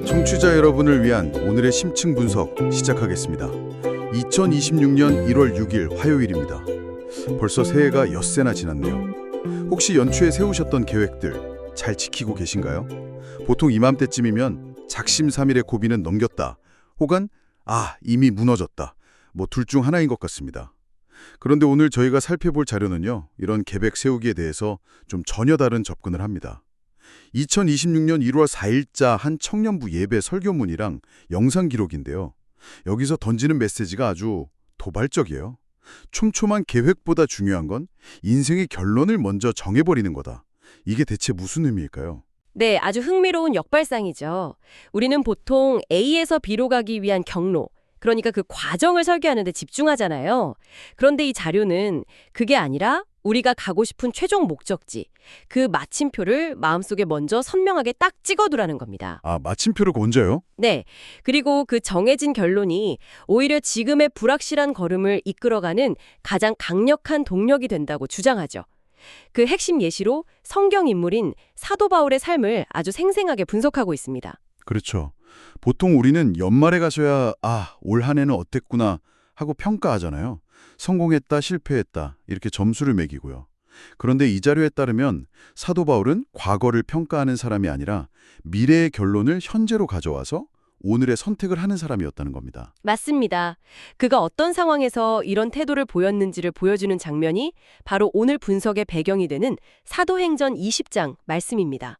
청취자 여러분을 위한 오늘의 심층 분석 시작하겠습니다. 2026년 1월 6일 화요일입니다. 벌써 새해가 엿새나 지났네요. 혹시 연초에 세우셨던 계획들 잘 지키고 계신가요? 보통 이맘때쯤이면 작심삼일의 고비는 넘겼다. 혹은 이미 무너졌다. 뭐 둘 중 하나인 것 같습니다. 그런데 오늘 저희가 살펴볼 자료는요. 이런 계획 세우기에 대해서 좀 전혀 다른 접근을 합니다. 2026년 1월 4일자 한 청년부 예배 설교문이랑 영상 기록인데요. 여기서 던지는 메시지가 아주 도발적이에요. 촘촘한 계획보다 중요한 건 인생의 결론을 먼저 정해버리는 거다. 이게 대체 무슨 의미일까요? 네, 아주 흥미로운 역발상이죠. 우리는 보통 A에서 B로 가기 위한 경로, 그러니까 그 과정을 설계하는 데 집중하잖아요. 그런데 이 자료는 그게 아니라 우리가 가고 싶은 최종 목적지, 그 마침표를 마음속에 먼저 선명하게 딱 찍어두라는 겁니다. 마침표를 먼저요? 네, 그리고 그 정해진 결론이 오히려 지금의 불확실한 걸음을 이끌어가는 가장 강력한 동력이 된다고 주장하죠. 그 핵심 예시로 성경 인물인 사도 바울의 삶을 아주 생생하게 분석하고 있습니다. 그렇죠. 보통 우리는 연말에 가서야 올 한 해는 어땠구나 하고 평가하잖아요. 성공했다, 실패했다 이렇게 점수를 매기고요. 그런데 이 자료에 따르면 사도 바울은 과거를 평가하는 사람이 아니라 미래의 결론을 현재로 가져와서 오늘의 선택을 하는 사람이었다는 겁니다. 맞습니다. 그가 어떤 상황에서 이런 태도를 보였는지를 보여주는 장면이 바로 오늘 분석의 배경이 되는 사도행전 20장 말씀입니다.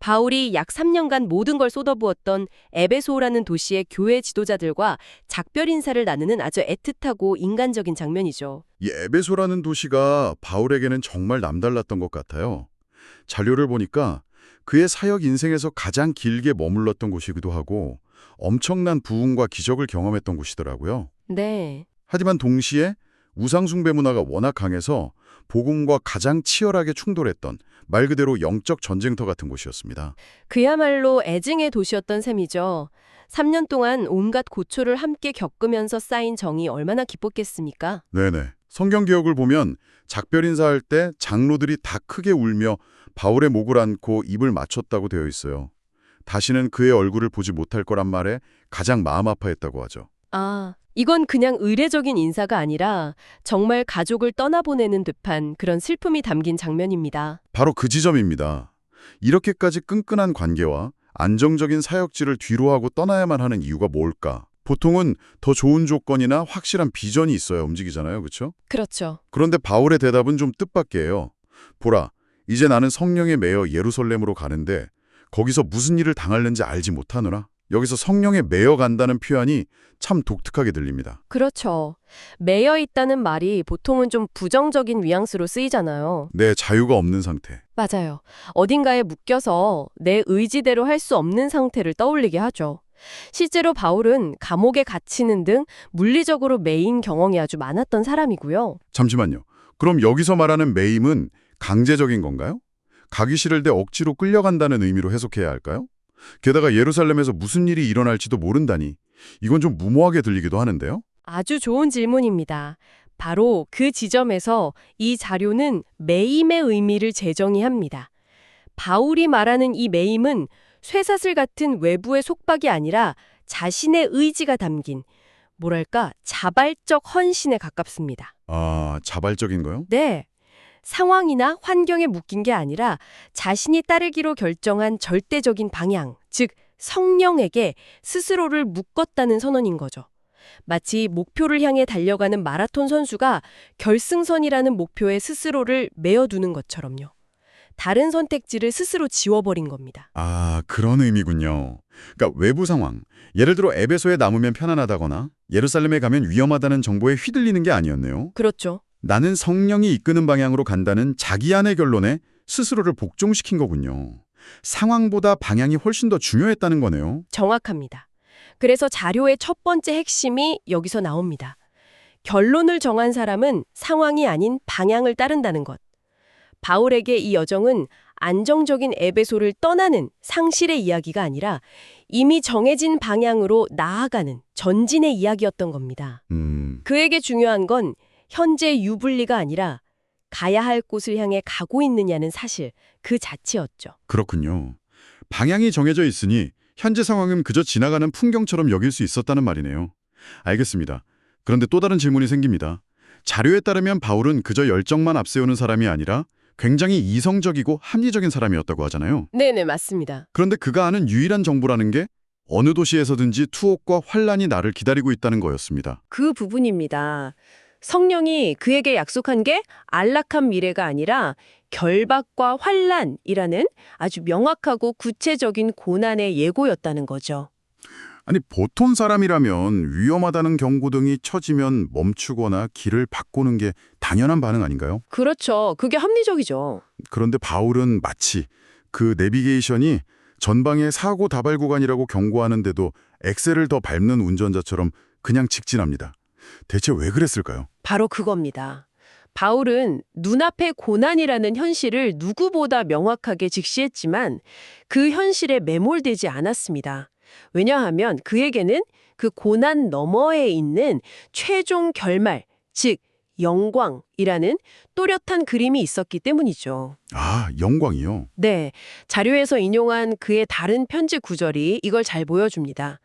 바울이 약 3년간 모든 걸 쏟아부었던 에베소라는 도시의 교회 지도자들과 작별 인사를 나누는 아주 애틋하고 인간적인 장면이죠. 이 에베소라는 도시가 바울에게는 정말 남달랐던 것 같아요. 자료를 보니까 그의 사역 인생에서 가장 길게 머물렀던 곳이기도 하고 엄청난 부흥과 기적을 경험했던 곳이더라고요. 네. 하지만 동시에 우상숭배 문화가 워낙 강해서 복음과 가장 치열하게 충돌했던 말 그대로 영적 전쟁터 같은 곳이었습니다. 그야말로 애증의 도시였던 셈이죠. 3년 동안 온갖 고초를 함께 겪으면서 쌓인 정이 얼마나 깊었겠습니까? 네네. 성경 기억을 보면 작별 인사할 때 장로들이 다 크게 울며 바울의 목을 안고 입을 맞췄다고 되어 있어요. 다시는 그의 얼굴을 보지 못할 거란 말에 가장 마음 아파했다고 하죠. 이건 그냥 의례적인 인사가 아니라 정말 가족을 떠나보내는 듯한 그런 슬픔이 담긴 장면입니다. 바로 그 지점입니다. 이렇게까지 끈끈한 관계와 안정적인 사역지를 뒤로하고 떠나야만 하는 이유가 뭘까? 보통은 더 좋은 조건이나 확실한 비전이 있어야 움직이잖아요. 그렇죠? 그렇죠. 그런데 바울의 대답은 좀 뜻밖이에요. 보라, 이제 나는 성령에 매여 예루살렘으로 가는데 거기서 무슨 일을 당할는지 알지 못하노라. 여기서 성령에 매여 간다는 표현이 참 독특하게 들립니다. 그렇죠. 매여 있다는 말이 보통은 좀 부정적인 뉘앙스로 쓰이잖아요. 내 자유가 없는 상태. 맞아요. 어딘가에 묶여서 내 의지대로 할 수 없는 상태를 떠올리게 하죠. 실제로 바울은 감옥에 갇히는 등 물리적으로 매인 경험이 아주 많았던 사람이고요. 잠시만요. 그럼 여기서 말하는 매임은 강제적인 건가요? 가기 싫을 때 억지로 끌려간다는 의미로 해석해야 할까요? 게다가 예루살렘에서 무슨 일이 일어날지도 모른다니 이건 좀 무모하게 들리기도 하는데요. 아주 좋은 질문입니다. 바로 그 지점에서 이 자료는 매임의 의미를 재정의합니다. 바울이 말하는 이 매임은 쇠사슬 같은 외부의 속박이 아니라 자신의 의지가 담긴 뭐랄까 자발적 헌신에 가깝습니다. 자발적인 거요? 네. 상황이나 환경에 묶인 게 아니라 자신이 따르기로 결정한 절대적인 방향, 즉 성령에게 스스로를 묶었다는 선언인 거죠. 마치 목표를 향해 달려가는 마라톤 선수가 결승선이라는 목표에 스스로를 메어두는 것처럼요. 다른 선택지를 스스로 지워버린 겁니다. 그런 의미군요. 그러니까 외부 상황, 예를 들어 에베소에 남으면 편안하다거나 예루살렘에 가면 위험하다는 정보에 휘둘리는 게 아니었네요. 그렇죠. 나는 성령이 이끄는 방향으로 간다는 자기 안의 결론에 스스로를 복종시킨 거군요. 상황보다 방향이 훨씬 더 중요했다는 거네요. 정확합니다. 그래서 자료의 첫 번째 핵심이 여기서 나옵니다. 결론을 정한 사람은 상황이 아닌 방향을 따른다는 것. 바울에게 이 여정은 안정적인 에베소를 떠나는 상실의 이야기가 아니라 이미 정해진 방향으로 나아가는 전진의 이야기였던 겁니다. 그에게 중요한 건 현재 유불리가 아니라 가야 할 곳을 향해 가고 있느냐는 사실 그 자체였죠. 그렇군요. 방향이 정해져 있으니 현재 상황은 그저 지나가는 풍경처럼 여길 수 있었다는 말이네요. 알겠습니다. 그런데 또 다른 질문이 생깁니다. 자료에 따르면 바울은 그저 열정만 앞세우는 사람이 아니라 굉장히 이성적이고 합리적인 사람이었다고 하잖아요. 네네, 맞습니다. 그런데 그가 아는 유일한 정보라는 게 어느 도시에서든지 투옥과 환란이 나를 기다리고 있다는 거였습니다. 그 부분입니다. 성령이 그에게 약속한 게 안락한 미래가 아니라 결박과 환란이라는 아주 명확하고 구체적인 고난의 예고였다는 거죠. 아니, 보통 사람이라면 위험하다는 경고등이 쳐지면 멈추거나 길을 바꾸는 게 당연한 반응 아닌가요? 그렇죠. 그게 합리적이죠. 그런데 바울은 마치 그 내비게이션이 전방에 사고 다발 구간이라고 경고하는데도 엑셀을 더 밟는 운전자처럼 그냥 직진합니다. 대체 왜 그랬을까요? 바로 그겁니다. 바울은 눈앞의 고난이라는 현실을 누구보다 명확하게 직시했지만 그 현실에 매몰되지 않았습니다. 왜냐하면 그에게는 그 고난 너머에 있는 최종 결말, 즉 영광이라는 또렷한 그림이 있었기 때문이죠. 아, 영광이요? 네, 자료에서 인용한 그의 다른 편지 구절이 이걸 잘 보여줍니다.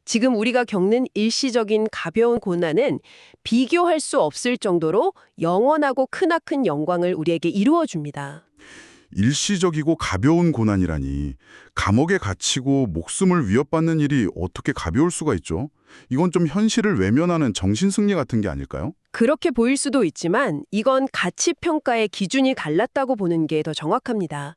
지금 우리가 겪는 일시적인 가벼운 고난은 비교할 수 없을 정도로 영원하고 크나큰 영광을 우리에게 이루어 줍니다. 일시적이고 가벼운 고난이라니 감옥에 갇히고 목숨을 위협받는 일이 어떻게 가벼울 수가 있죠? 이건 좀 현실을 외면하는 정신승리 같은 게 아닐까요? 그렇게 보일 수도 있지만 이건 가치평가의 기준이 달랐다고 보는 게 더 정확합니다.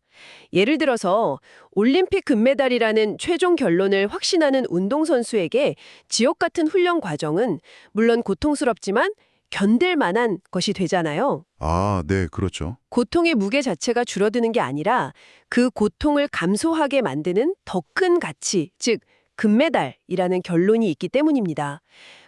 예를 들어서 올림픽 금메달이라는 최종 결론을 확신하는 운동선수에게 지옥 같은 훈련 과정은 물론 고통스럽지만 견딜 만한 것이 되잖아요. 아, 네, 그렇죠. 고통의 무게 자체가 줄어드는 게 아니라 그 고통을 감소하게 만드는 더 큰 가치, 즉 금메달이라는 결론이 있기 때문입니다.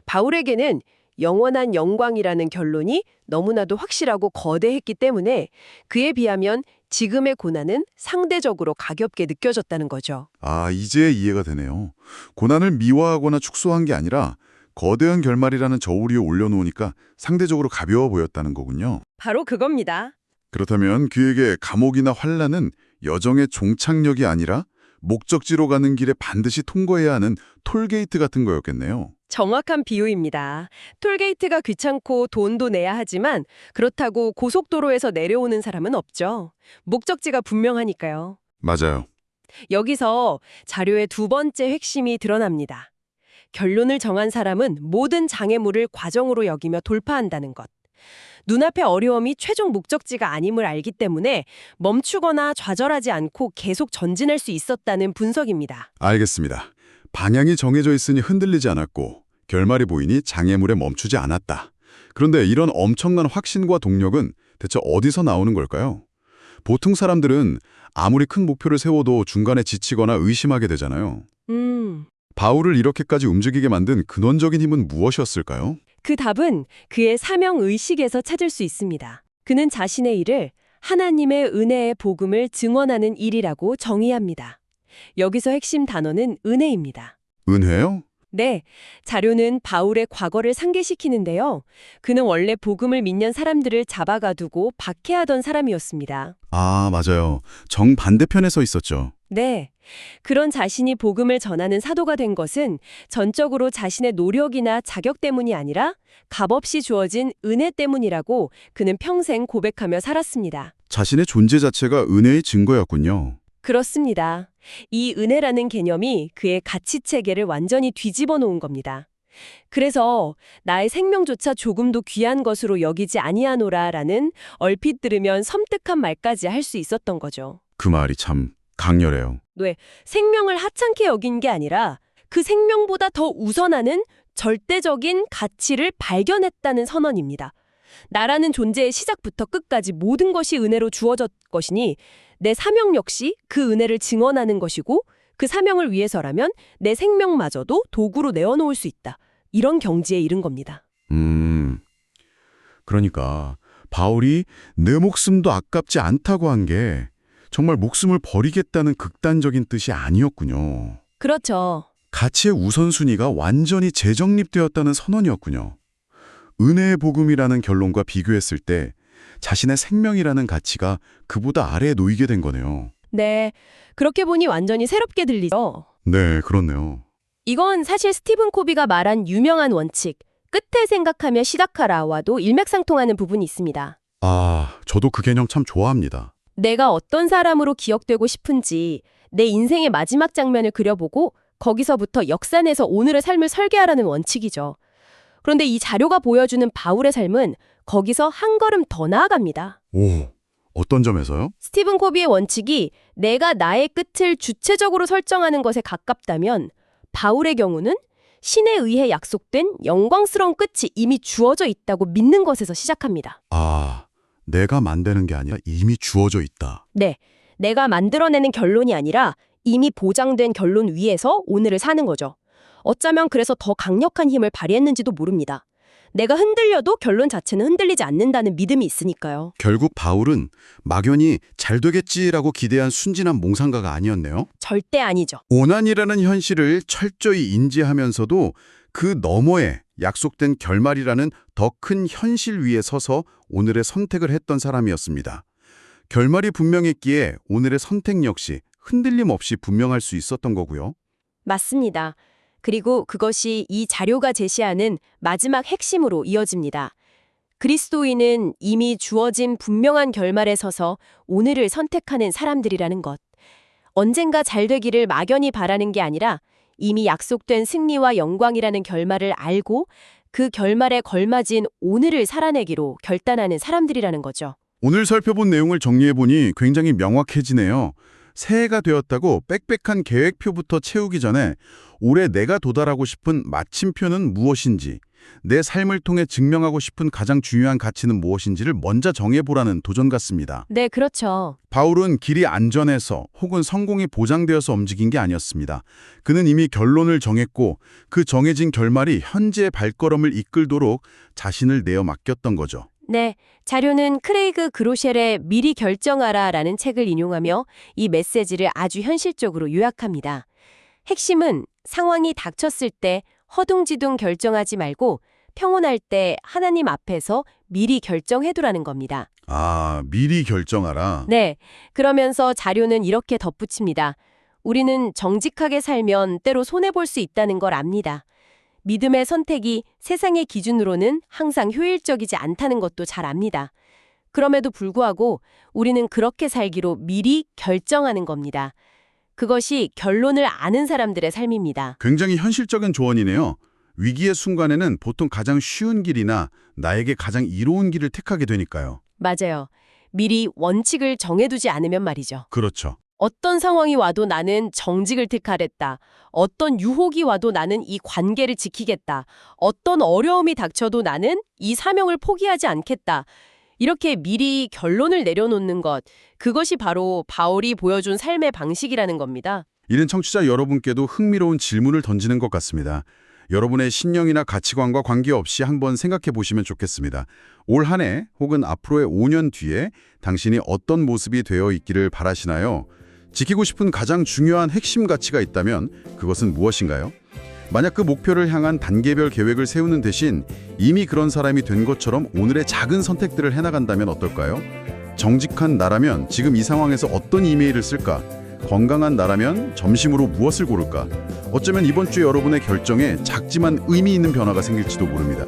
바울에게는 영원한 영광이라는 결론이 너무나도 확실하고 거대했기 때문에 그에 비하면 지금의 고난은 상대적으로 가볍게 느껴졌다는 거죠. 아, 이제 이해가 되네요. 고난을 미화하거나 축소한 게 아니라 거대한 결말이라는 저울 위에 올려놓으니까 상대적으로 가벼워 보였다는 거군요. 바로 그겁니다. 그렇다면 그에게 감옥이나 환란은 여정의 종착역이 아니라 목적지로 가는 길에 반드시 통과해야 하는 톨게이트 같은 거였겠네요. 정확한 비유입니다. 톨게이트가 귀찮고 돈도 내야 하지만 그렇다고 고속도로에서 내려오는 사람은 없죠. 목적지가 분명하니까요. 맞아요. 여기서 자료의 두 번째 핵심이 드러납니다. 결론을 정한 사람은 모든 장애물을 과정으로 여기며 돌파한다는 것. 눈앞의 어려움이 최종 목적지가 아님을 알기 때문에 멈추거나 좌절하지 않고 계속 전진할 수 있었다는 분석입니다. 알겠습니다. 방향이 정해져 있으니 흔들리지 않았고 결말이 보이니 장애물에 멈추지 않았다. 그런데 이런 엄청난 확신과 동력은 대체 어디서 나오는 걸까요? 보통 사람들은 아무리 큰 목표를 세워도 중간에 지치거나 의심하게 되잖아요. 바울을 이렇게까지 움직이게 만든 근원적인 힘은 무엇이었을까요? 그 답은 그의 사명의식에서 찾을 수 있습니다. 그는 자신의 일을 하나님의 은혜의 복음을 증언하는 일이라고 정의합니다. 여기서 핵심 단어는 은혜입니다. 은혜요? 네, 자료는 바울의 과거를 상기시키는데요. 그는 원래 복음을 믿는 사람들을 잡아가두고 박해하던 사람이었습니다. 아, 맞아요. 정반대편에 서 있었죠. 네, 그런 자신이 복음을 전하는 사도가 된 것은 전적으로 자신의 노력이나 자격 때문이 아니라 값없이 주어진 은혜 때문이라고 그는 평생 고백하며 살았습니다. 자신의 존재 자체가 은혜의 증거였군요. 그렇습니다. 이 은혜라는 개념이 그의 가치체계를 완전히 뒤집어 놓은 겁니다. 그래서 나의 생명조차 조금도 귀한 것으로 여기지 아니하노라라는 얼핏 들으면 섬뜩한 말까지 할 수 있었던 거죠. 그 말이 참 강렬해요. 네, 생명을 하찮게 여긴 게 아니라 그 생명보다 더 우선하는 절대적인 가치를 발견했다는 선언입니다. 나라는 존재의 시작부터 끝까지 모든 것이 은혜로 주어졌 것이니 내 사명 역시 그 은혜를 증언하는 것이고 그 사명을 위해서라면 내 생명마저도 도구로 내어놓을 수 있다. 이런 경지에 이른 겁니다. 그러니까 바울이 내 목숨도 아깝지 않다고 한 게 정말 목숨을 버리겠다는 극단적인 뜻이 아니었군요. 그렇죠. 가치의 우선순위가 완전히 재정립되었다는 선언이었군요. 은혜의 복음이라는 결론과 비교했을 때 자신의 생명이라는 가치가 그보다 아래에 놓이게 된 거네요. 네, 그렇게 보니 완전히 새롭게 들리죠. 네, 그렇네요. 이건 사실 스티븐 코비가 말한 유명한 원칙, 끝을 생각하며 시작하라와도 일맥상통하는 부분이 있습니다. 아, 저도 그 개념 참 좋아합니다. 내가 어떤 사람으로 기억되고 싶은지 내 인생의 마지막 장면을 그려보고 거기서부터 역산해서 오늘의 삶을 설계하라는 원칙이죠. 그런데 이 자료가 보여주는 바울의 삶은 거기서 한 걸음 더 나아갑니다. 오, 어떤 점에서요? 스티븐 코비의 원칙이 내가 나의 끝을 주체적으로 설정하는 것에 가깝다면 바울의 경우는 신에 의해 약속된 영광스러운 끝이 이미 주어져 있다고 믿는 것에서 시작합니다. 아, 내가 만드는 게 아니라 이미 주어져 있다. 네, 내가 만들어내는 결론이 아니라 이미 보장된 결론 위에서 오늘을 사는 거죠. 어쩌면 그래서 더 강력한 힘을 발휘했는지도 모릅니다. 내가 흔들려도 결론 자체는 흔들리지 않는다는 믿음이 있으니까요. 결국 바울은 막연히 잘 되겠지라고 기대한 순진한 몽상가가 아니었네요. 절대 아니죠. 고난이라는 현실을 철저히 인지하면서도 그 너머에 약속된 결말이라는 더 큰 현실 위에 서서 오늘의 선택을 했던 사람이었습니다. 결말이 분명했기에 오늘의 선택 역시 흔들림 없이 분명할 수 있었던 거고요. 맞습니다. 그리고 그것이 이 자료가 제시하는 마지막 핵심으로 이어집니다. 그리스도인은 이미 주어진 분명한 결말에 서서 오늘을 선택하는 사람들이라는 것. 언젠가 잘 되기를 막연히 바라는 게 아니라 이미 약속된 승리와 영광이라는 결말을 알고 그 결말에 걸맞은 오늘을 살아내기로 결단하는 사람들이라는 거죠. 오늘 살펴본 내용을 정리해보니 굉장히 명확해지네요. 새해가 되었다고 빽빽한 계획표부터 채우기 전에 올해 내가 도달하고 싶은 마침표는 무엇인지, 내 삶을 통해 증명하고 싶은 가장 중요한 가치는 무엇인지를 먼저 정해보라는 도전 같습니다. 네, 그렇죠. 바울은 길이 안전해서 혹은 성공이 보장되어서 움직인 게 아니었습니다. 그는 이미 결론을 정했고 그 정해진 결말이 현재의 발걸음을 이끌도록 자신을 내어 맡겼던 거죠. 네, 자료는 크레이그 그로셸의 미리 결정하라라는 책을 인용하며 이 메시지를 아주 현실적으로 요약합니다. 핵심은 상황이 닥쳤을 때 허둥지둥 결정하지 말고 평온할 때 하나님 앞에서 미리 결정해두라는 겁니다. 아, 미리 결정하라. 네, 그러면서 자료는 이렇게 덧붙입니다. 우리는 정직하게 살면 때로 손해볼 수 있다는 걸 압니다. 믿음의 선택이 세상의 기준으로는 항상 효율적이지 않다는 것도 잘 압니다. 그럼에도 불구하고 우리는 그렇게 살기로 미리 결정하는 겁니다. 그것이 결론을 아는 사람들의 삶입니다. 굉장히 현실적인 조언이네요. 위기의 순간에는 보통 가장 쉬운 길이나 나에게 가장 이로운 길을 택하게 되니까요. 맞아요. 미리 원칙을 정해두지 않으면 말이죠. 그렇죠. 어떤 상황이 와도 나는 정직을 택하랬다. 어떤 유혹이 와도 나는 이 관계를 지키겠다. 어떤 어려움이 닥쳐도 나는 이 사명을 포기하지 않겠다. 이렇게 미리 결론을 내려놓는 것, 그것이 바로 바울이 보여준 삶의 방식이라는 겁니다. 이는 청취자 여러분께도 흥미로운 질문을 던지는 것 같습니다. 여러분의 신념이나 가치관과 관계없이 한번 생각해 보시면 좋겠습니다. 올 한 해 혹은 앞으로의 5년 뒤에 당신이 어떤 모습이 되어 있기를 바라시나요? 지키고 싶은 가장 중요한 핵심 가치가 있다면 그것은 무엇인가요? 만약 그 목표를 향한 단계별 계획을 세우는 대신 이미 그런 사람이 된 것처럼 오늘의 작은 선택들을 해나간다면 어떨까요? 정직한 나라면 지금 이 상황에서 어떤 이메일을 쓸까? 건강한 나라면 점심으로 무엇을 고를까? 어쩌면 이번 주 여러분의 결정에 작지만 의미 있는 변화가 생길지도 모릅니다.